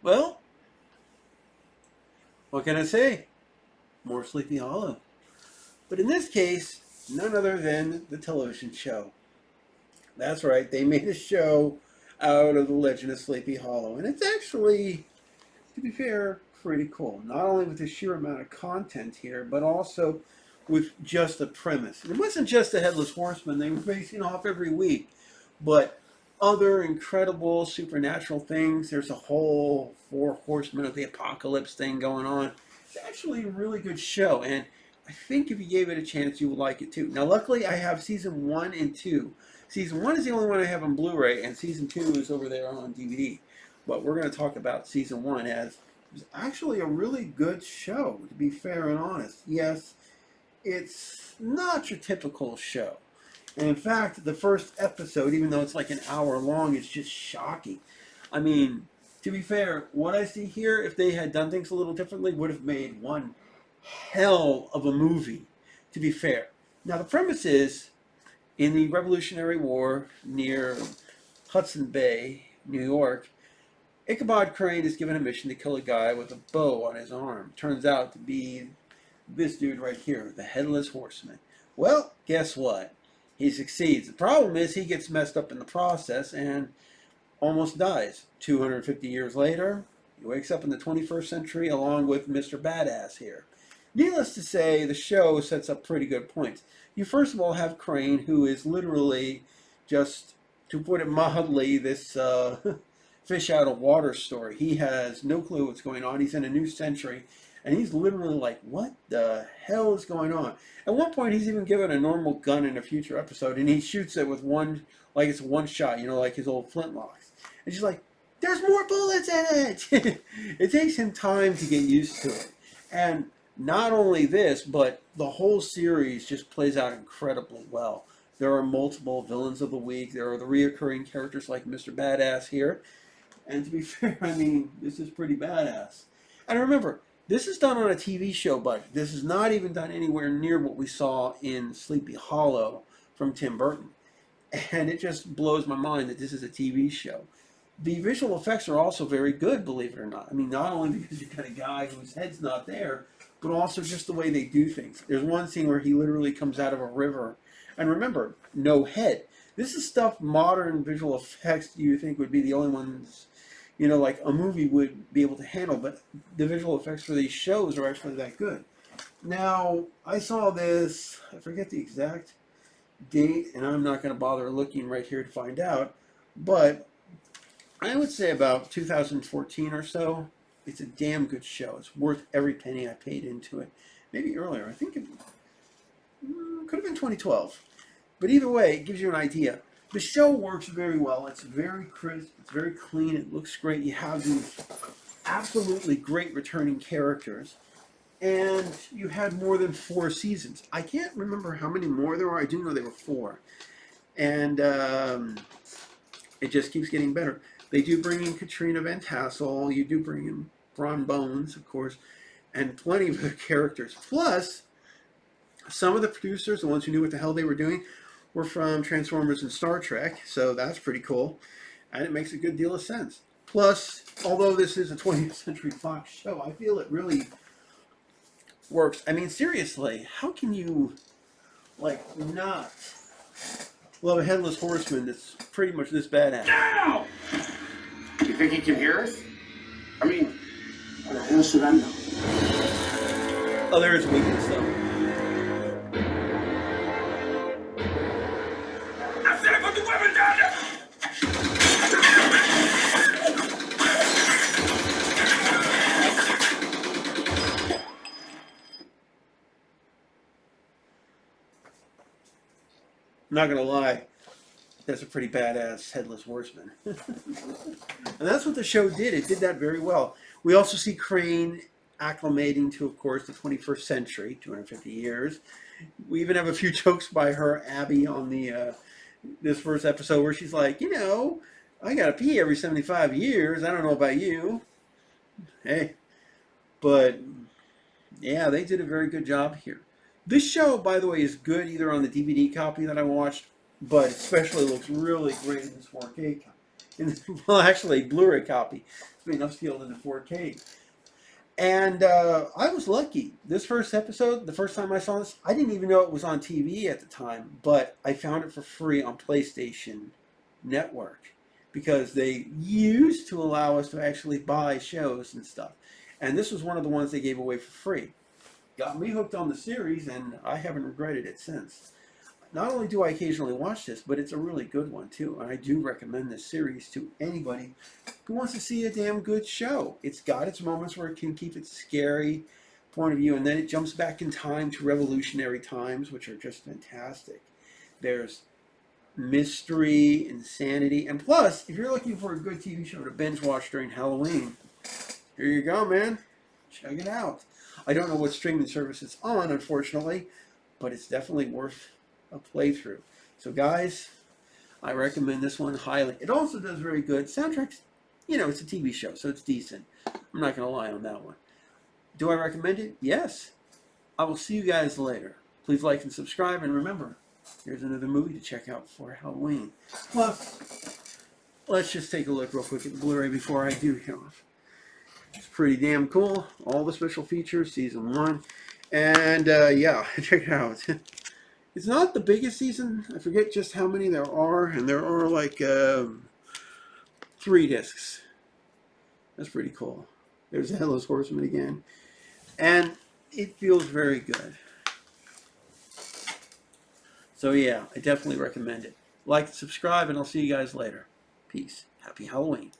Well, what can I say? More Sleepy Hollow. But in this case, none other than the television show. That's right, they made a show out of the Legend of Sleepy Hollow. And it's actually, to be fair, pretty cool. Not only with the sheer amount of content here, but also with just the premise. It wasn't just the Headless Horseman they were basing off every week, but other incredible supernatural things. There's a whole Four Horsemen of the Apocalypse thing going on. It's actually a really good show, and I think if you gave it a chance, you would like it too. Now, luckily, I have season 1 and 2. Season 1 is the only one I have on Blu-ray, and season 2 is over there on DVD. But we're going to talk about season 1 as it was actually a really good show, to be fair and honest. Yes, it's not your typical show. And in fact, the first episode, even though it's like an hour long, it's just shocking. I mean, to be fair, what I see here, if they had done things a little differently, would have made one hell of a movie, to be fair. Now, the premise is, in the Revolutionary War near Hudson Bay, New York, Ichabod Crane is given a mission to kill a guy with a bow on his arm. Turns out to be this dude right here, the Headless Horseman. Well, guess what? He succeeds. The problem is he gets messed up in the process and almost dies. 250 years later, he wakes up in the 21st century along with Mr. Badass here. Needless to say, the show sets up pretty good points. You first of all have Crane, who is literally just, to put it mildly, this fish out of water story. He has no clue what's going on. He's in a new century, and he's literally like, what the hell is going on? At one point, he's even given a normal gun in a future episode, and he shoots it with one, like it's one shot, like his old flintlocks. And she's like, there's more bullets in it! It takes him time to get used to it. And not only this, but the whole series just plays out incredibly well. There are multiple villains of the week. There are the reoccurring characters like Mr. Badass here. And to be fair, I mean, this is pretty badass. And remember, this is done on a TV show budget. This is not even done anywhere near what we saw in Sleepy Hollow from Tim Burton. And it just blows my mind that this is a TV show. The visual effects are also very good, believe it or not. I mean, not only because you've got a guy whose head's not there, but also just the way they do things. There's one scene where he literally comes out of a river. And remember, no head. This is stuff modern visual effects you think would be the only ones, like a movie would be able to handle. But the visual effects for these shows are actually that good. Now, I saw this, I forget the exact date, and I'm not going to bother looking right here to find out. But I would say about 2014 or so. It's a damn good show. It's worth every penny I paid into it. Maybe earlier. I think it could have been 2012. But either way, it gives you an idea. The show works very well. It's very crisp. It's very clean. It looks great. You have these absolutely great returning characters. And you had more than 4 seasons. I can't remember how many more there were. I do know there were 4. And it just keeps getting better. They do bring in Katrina Van Tassel. You do bring in Ron Bones, of course, and plenty of other characters. Plus, some of the producers, the ones who knew what the hell they were doing, were from Transformers and Star Trek, so that's pretty cool. And it makes a good deal of sense. Plus, although this is a 20th Century Fox show, I feel it really works. I mean, seriously, how can you, not love a Headless Horseman that's pretty much this badass? Now! You think he can hear us? I mean, how the hell should I know? Oh, there is a weakness, though. I said put the weapon down there! I'm not gonna lie, that's a pretty badass Headless Horseman. And that's what the show did. It did that very well. We also see Crane acclimating to, of course, the 21st century, 250 years. We even have a few jokes by her, Abby, on the this first episode where she's like, I gotta pee every 75 years. I don't know about you. Hey. But, yeah, they did a very good job here. This show, by the way, is good either on the DVD copy that I watched, but especially looks really great in this 4K Well, actually, Blu-ray copy. I mean, upscaled into 4K. And I was lucky. This first episode, the first time I saw this, I didn't even know it was on TV at the time, but I found it for free on PlayStation Network because they used to allow us to actually buy shows and stuff. And this was one of the ones they gave away for free. Got me hooked on the series, and I haven't regretted it since. Not only do I occasionally watch this, but it's a really good one too. And I do recommend this series to anybody who wants to see a damn good show. It's got its moments where it can keep its scary point of view, and then it jumps back in time to revolutionary times, which are just fantastic. There's mystery, insanity, and plus, if you're looking for a good TV show to binge watch during Halloween, here you go, man. Check it out. I don't know what streaming service it's on, unfortunately, but it's definitely worth a playthrough. So guys, I recommend this one highly. It also does very good. Soundtracks, it's a TV show, so it's decent. I'm not going to lie on that one. Do I recommend it? Yes. I will see you guys later. Please like and subscribe, and remember, here's another movie to check out for Halloween. Plus, let's just take a look real quick at the Blu-ray before I do get off. It's pretty damn cool. All the special features, season 1. And yeah, check it out. It's not the biggest season. I forget just how many there are, and there are like 3 discs. That's pretty cool. There's the Headless Horseman again. And it feels very good. So yeah, I definitely recommend it. Like and subscribe, and I'll see you guys later. Peace. Happy Halloween.